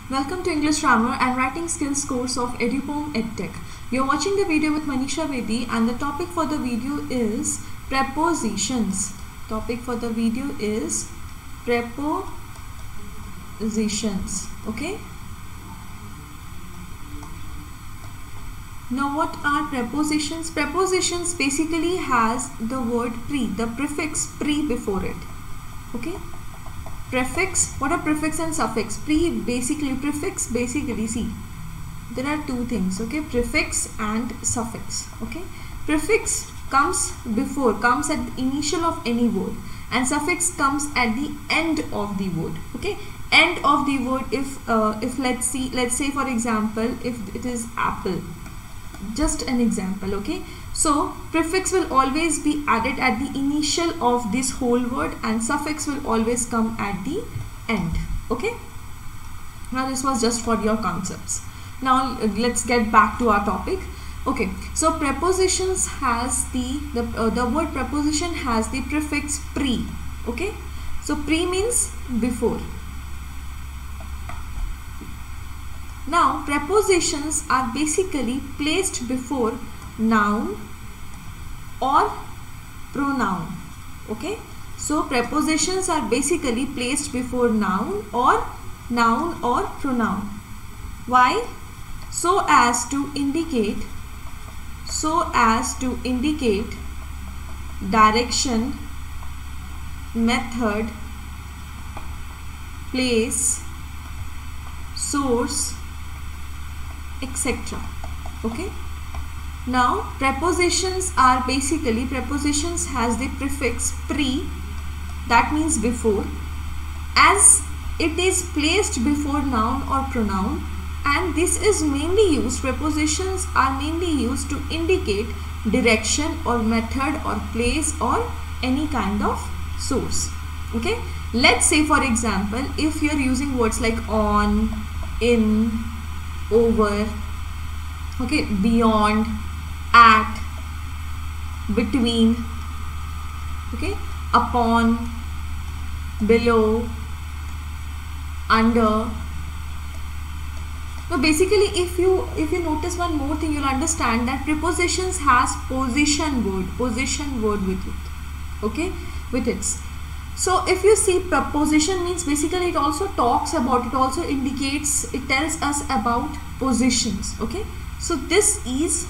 Welcome to English Grammar and Writing Skills course of EduPom EdTech. You're watching the video with Manisha Bedi and the topic for the video is prepositions. Topic for the video is prepositions. Okay. Now what are prepositions? Prepositions basically has the word pre, the prefix pre before it. Okay. Prefix, what are prefix and suffix? Prefix basically, see, there are two things, okay, prefix and suffix, okay. Prefix comes before, comes at the initial of any word, and suffix comes at the end of the word, okay. End of the word, if let's say for example, if it is apple, just an example, okay. So prefix will always be added at the initial of this whole word and suffix will always come at the end, okay. Now this was just for your concepts. Now let's get back to our topic. Okay, so prepositions has the word preposition has the prefix pre, okay. So pre means before. Now prepositions are basically placed before noun or pronoun, okay. So prepositions are basically placed before noun or pronoun. Why? So as to indicate direction, method, place, source, etc. okay. Now prepositions are basically, prepositions has the prefix pre, that means before, as it is placed before noun or pronoun, and this is mainly used, prepositions are mainly used to indicate direction or method or place or any kind of source, okay. Let's say for example, if you are using words like on, in, over, okay, beyond, at, between, okay, upon, below, under. So basically if you notice one more thing, you'll understand that prepositions has position word with it, okay, with its. So if you see, preposition means basically it also talks about, it also indicates, it tells us about positions, okay. So this is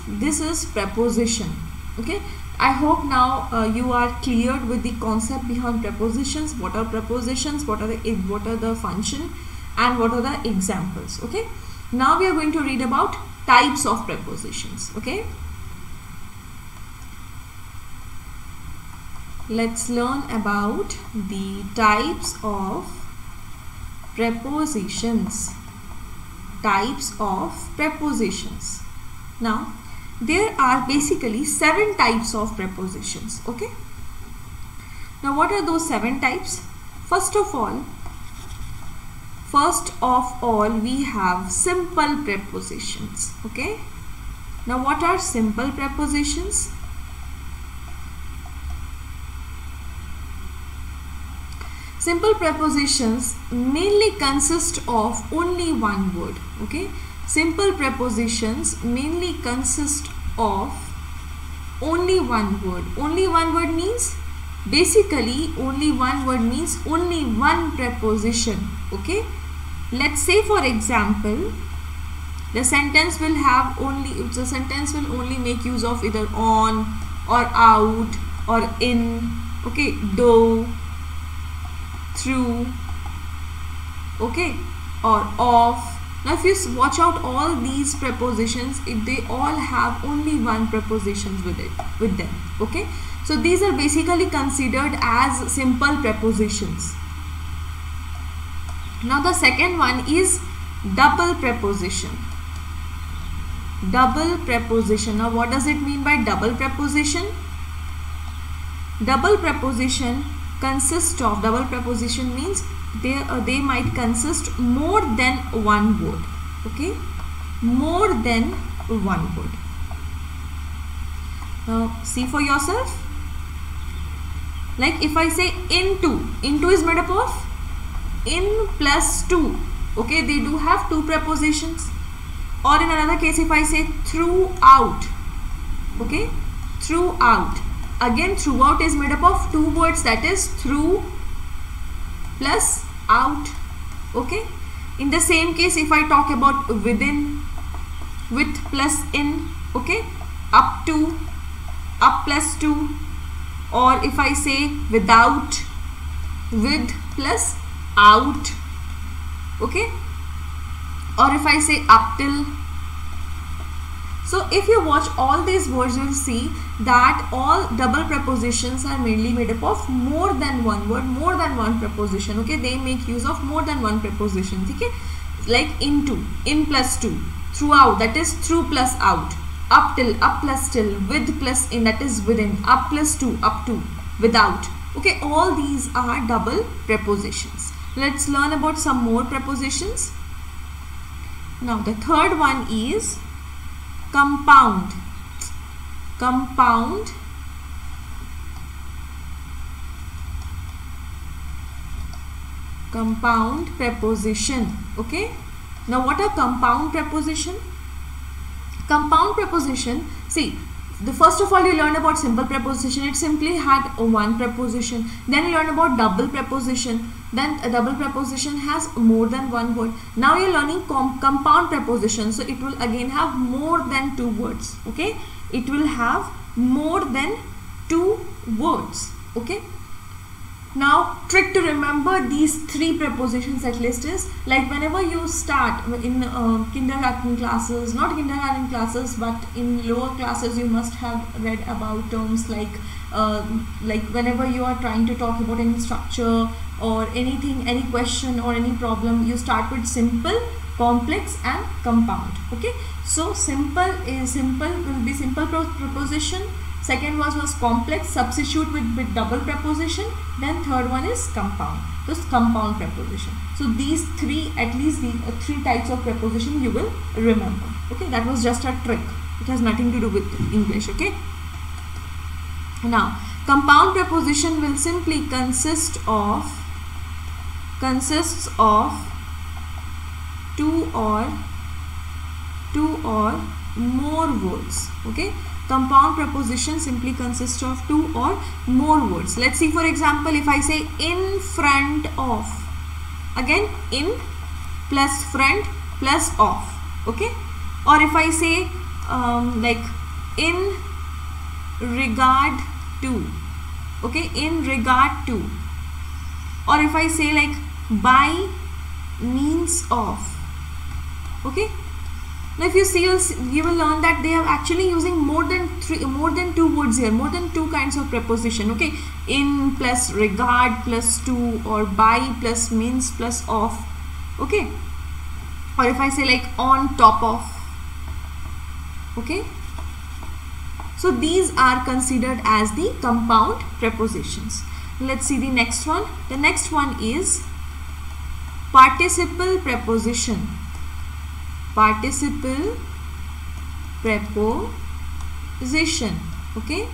preposition, okay. I hope now you are cleared with the concept behind prepositions. What are prepositions, what are the function, and what are the examples, okay. Now we are going to read about types of prepositions, okay. Let's learn about the types of prepositions. Types of prepositions. Now there are basically 7 types of prepositions, okay. Now what are those 7 types? First of all we have simple prepositions, okay. Now what are simple prepositions? Simple prepositions mainly consist of only one word, okay. Simple prepositions mainly consist of only one word. Only one word means, basically only one word means only one preposition, okay. Let's say for example, the sentence will only make use of either on or out or in, okay, though, through, okay, or off. Now if you watch out all these prepositions, they all have only one preposition with them, okay. So these are basically considered as simple prepositions. Now the second one is double preposition. Double preposition. Now what does it mean by double preposition? Double preposition consists of, double preposition means they might consist more than one word, okay, more than one word. Now see for yourself, like if I say into is made up of in plus 2, Okay, they do have two prepositions. Or in another case, if I say throughout, okay, throughout, again throughout is made up of two words, that is through plus out. Okay, in the same case, if I talk about within, with plus in, okay, up to, up plus to, or if I say without, with plus out, okay, or if I say up till. So if you watch all these words, you will see that all double prepositions are mainly made up of more than one word, more than one preposition. Okay, they make use of more than one preposition. Okay, like into, in plus to, throughout, that is through plus out, up till, up plus till, with plus in, that is within, up plus to, up to, without. Okay, all these are double prepositions. Let's learn about some more prepositions. Now the third one is compound. Compound. Compound preposition. Okay, now what are compound preposition? Compound preposition, see, the first of all you learned about simple preposition. It simply had one preposition. Then you learn about double preposition. Then a double preposition has more than one word. Now you're learning compound preposition. So it will again have more than two words. Okay, it will have more than two words. Okay, now trick to remember these three prepositions at least is, like whenever you start in kindergarten classes, not kindergarten classes but in lower classes, you must have read about terms like whenever you are trying to talk about any structure or anything, any question or any problem, you start with simple, complex and compound. Okay, so simple will be simple preposition. Second was complex, substitute with double preposition. Then third one is compound, this compound preposition. So these three, at least the three types of preposition you will remember. Okay, that was just a trick. It has nothing to do with English. Okay. Now compound preposition will simply consists of two or more words. Okay, compound preposition simply consists of two or more words. Let's see, for example, if I say in front of, again in plus front plus of. Okay, or if I say like in regard to, okay, in regard to, or if I say like by means of. Okay, now if you see, you will learn that they are actually using more than two words here, more than two kinds of preposition. Okay, in plus regard plus to, or by plus means plus of. Okay, or if I say like on top of. Okay, so these are considered as the compound prepositions. Let's see the next one. The next one is participle preposition. Participle preposition. Okay,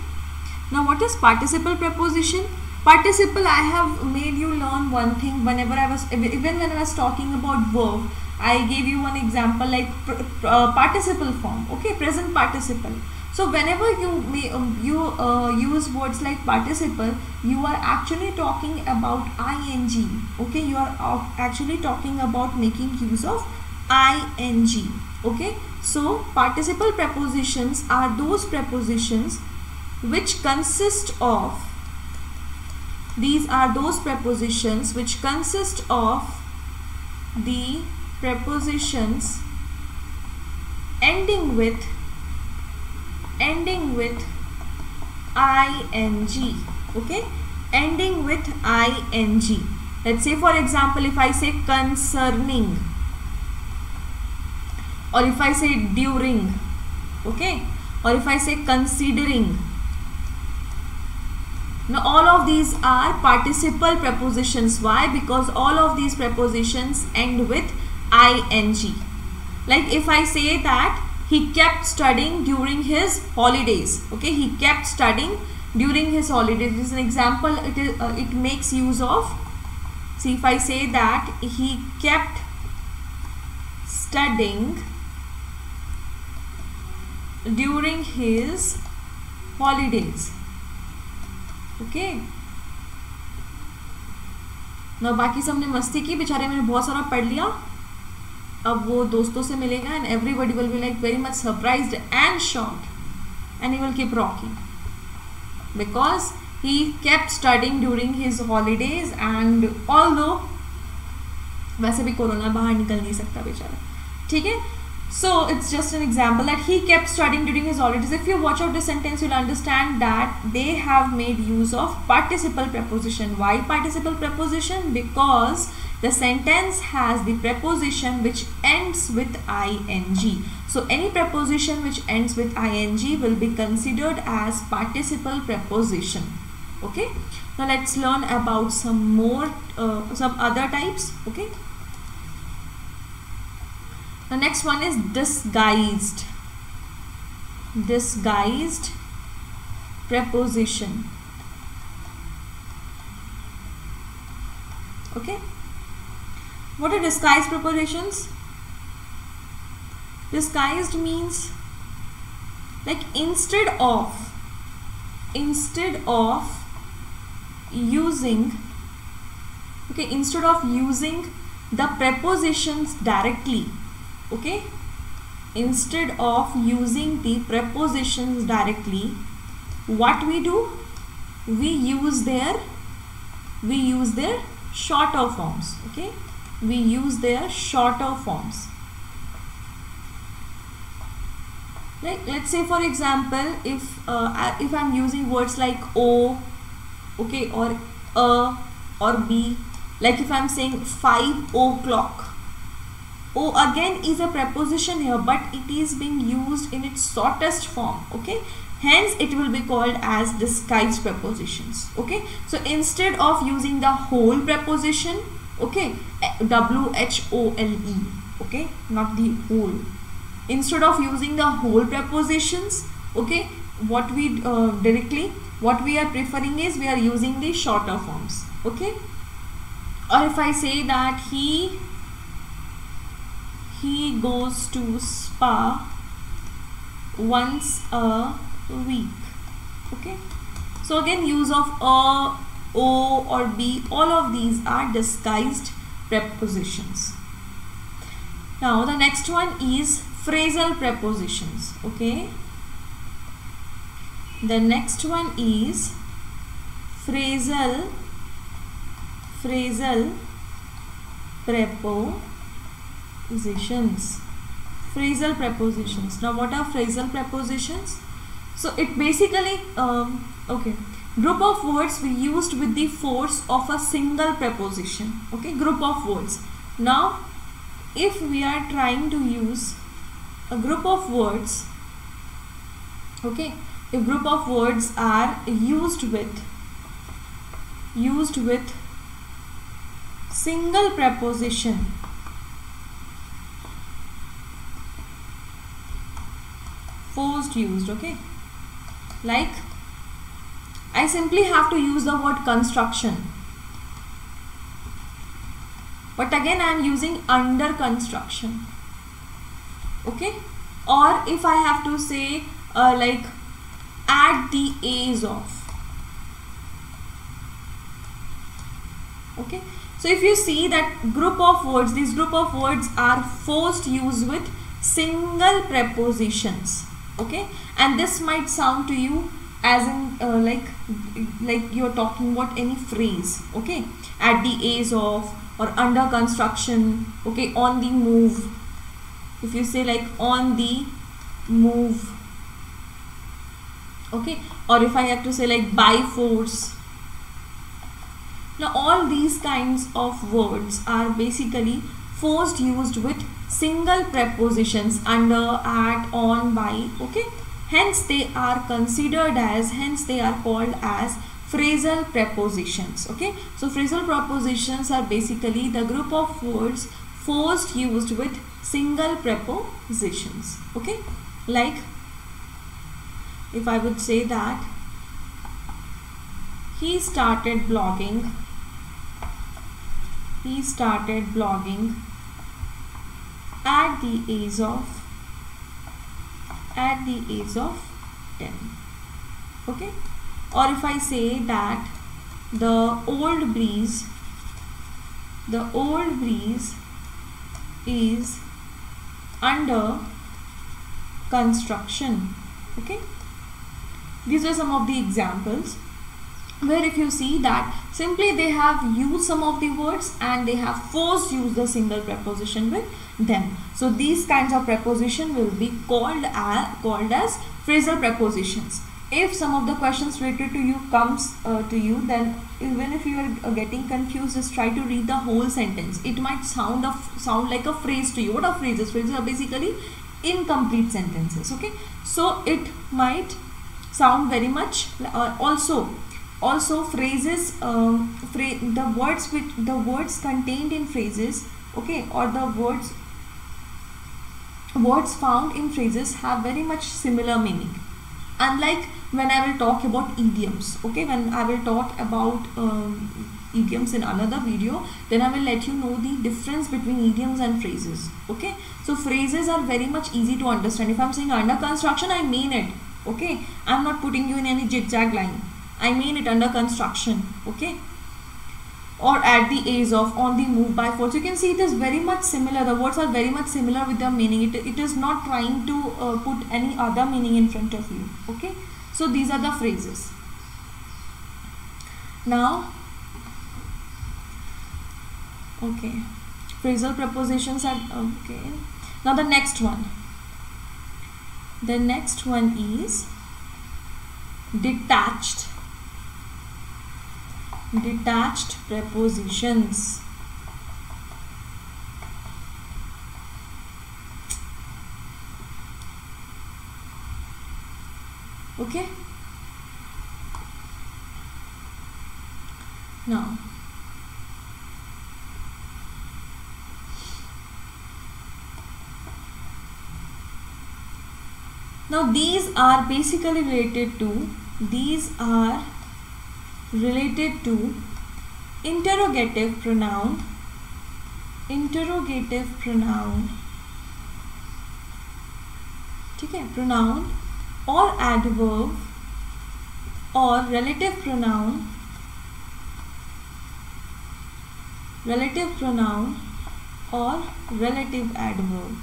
now what is participle preposition? Participle, I have made you learn one thing whenever I was, even when I was talking about verb, I gave you one example like participle form. Okay, present participle. So whenever you use words like participle, you are actually talking about ing. Okay, you are actually talking about making use of ing. Okay, so participle prepositions are those prepositions which consist of, these are those prepositions which consist of the prepositions ending with ing. Okay, ending with ing. Let's say, for example, if I say concerning, or if I say during. Okay, or if I say considering. Now all of these are participle prepositions. Why? Because all of these prepositions end with ing. Like if I say that he kept studying during his holidays. Okay, he kept studying during his holidays. This is an example. It makes use of, see, if I say that he kept studying during his holidays. Okay. ना बाकी सबने मस्ती की, बेचारे मैंने बहुत सारा पढ़ लिया, अब वो दोस्तों से मिलेगा and everybody will be like very much surprised and shocked and he will keep rocking because he kept studying during his holidays and although वैसे भी कोरोना बाहर निकल नहीं सकता बेचारा, ठीक है. So it's just an example that he kept studying during his holidays. If you watch out the sentence, you'll understand that they have made use of participle preposition. Why participle preposition? Because the sentence has the preposition which ends with ing. So any preposition which ends with ing will be considered as participle preposition. Okay. Now let's learn about some more, some other types. Okay. The next one is disguised. Disguised preposition. Okay. What are disguised prepositions? Disguised means like instead of using, okay, instead of using the prepositions directly, okay, instead of using the prepositions directly, what we do, we use their shorter forms. Okay, we use their shorter forms. Like let's say for example, if I'm using words like o, okay, or a or b, like if I'm saying 5 o'clock, o again is a preposition here, but it is being used in its shortest form. Okay, hence it will be called as disguised prepositions. Okay, so instead of using the whole preposition, okay, WHOLE, okay, not the whole, instead of using the whole prepositions, okay, what we what we are preferring is we are using the shorter forms. Okay, or if I say that he goes to spa once a week. Okay, so again use of a, o or b, all of these are disguised prepositions. Now the next one is phrasal prepositions. Okay, the next one is phrasal prepositions. Phrasal prepositions. Now what are phrasal prepositions? So it basically okay, group of words we used with the force of a single preposition. Okay, group of words. Now if we are trying to use a group of words, okay, if group of words are used with single preposition, forced used, okay, like I simply have to use the word construction, but again I am using under construction. Okay, or if I have to say like at the age of. Okay, so if you see that group of words, these group of words are forced use with single prepositions. Okay, and this might sound to you as in like you're talking about any phrase. Okay, at the age of or under construction. Okay, on the move. If you say like on the move. Okay, or if I have to say like by force. Now all these kinds of words are basically forced used with single prepositions under, at, on, by. Okay, hence they are considered as, hence they are called as phrasal prepositions. Okay, so phrasal prepositions are basically the group of words forced used with single prepositions. Okay, like if I would say that he started blogging at the age of 10. Okay, or if I say that the old breeze is under construction. Okay, these are some of the examples where if you see that simply they have used some of the words and they have forced use the single preposition with them. So these kinds of preposition will be called as phrasal prepositions. If some of the questions related to you comes to you, then even if you are getting confused, just try to read the whole sentence. It might sound like a phrase to you. What are phrases? Phrases are basically incomplete sentences. Okay, so it might sound very much also phrases, the words contained in phrases, okay, or the words found in phrases have very much similar meaning. Unlike when I will talk about idioms, okay, when I will talk about idioms in another video, then I will let you know the difference between idioms and phrases. Okay, so phrases are very much easy to understand. If I'm saying under construction, I mean it. Okay, I'm not putting you in any zigzag line. I mean it, under construction. Okay, or at the age of, on the move, by force. You can see it is very much similar. The words are very much similar with their meaning. It is not trying to put any other meaning in front of you. Okay, so these are the phrases. Now, okay, phrasal prepositions are okay. Now the next one is detached prepositions. Okay, now these are basically related to interrogative pronoun, ठीक है, pronoun or adverb or relative pronoun or relative adverb.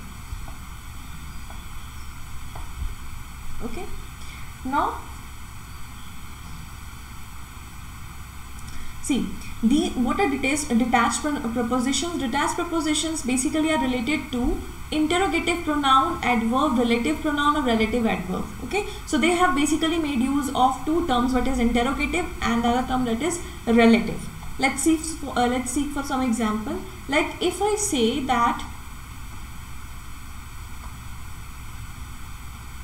Okay, now see what are detached prepositions. Detached prepositions basically are related to interrogative pronoun, adverb, relative pronoun or relative adverb. Okay, so they have basically made use of two terms, what is interrogative and the other term that is relative. Let's see for some example. Like if I say that,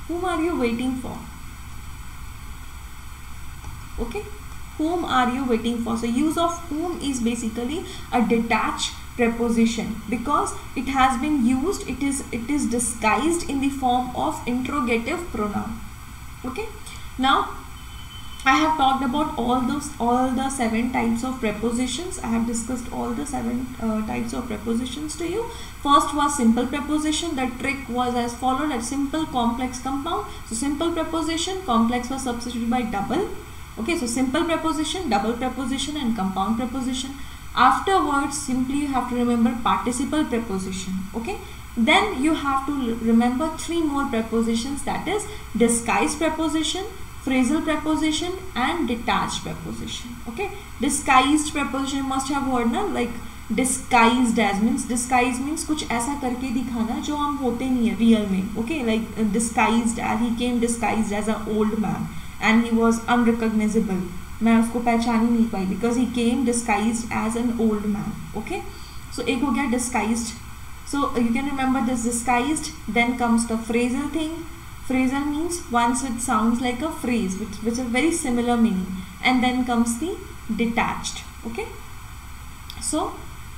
whom are you waiting for? Okay, whom are you waiting for? So use of whom is basically a detached preposition because it has been used, it is disguised in the form of interrogative pronoun. Okay, now I have talked about all the 7 types of prepositions. I have discussed all the 7 types of prepositions to you. First was simple preposition. The trick was as followed: at simple, complex, compound. So simple preposition, complex was substituted by double. Okay, so simple preposition, double preposition and compound preposition. Afterwards, simply you have to remember participle preposition. Okay, then you have to remember 3 more prepositions, that is disguised preposition, phrasal preposition and detached preposition. Okay, disguised preposition must have word ना, like disguised as means कुछ ऐसा करके दिखाना जो हम होते नहीं है real में. Okay, like disguised as, he came disguised as an old man and he was unrecognizable. मैं उसको पहचान ही नहीं पाई because he came disguised as an old man. Okay, so एक हो गया disguised. So you can remember this disguised. Then comes the phrasal thing. Phrasal means once which sounds like a phrase, which is very similar meaning. And then comes the detached. Okay, so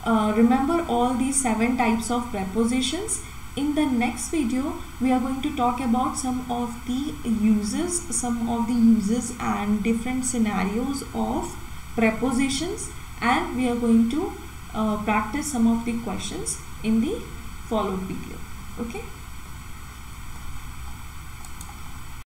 remember all these 7 types of prepositions. In the next video, we are going to talk about some of the uses and different scenarios of prepositions, and we are going to practice some of the questions in the followed video. Okay.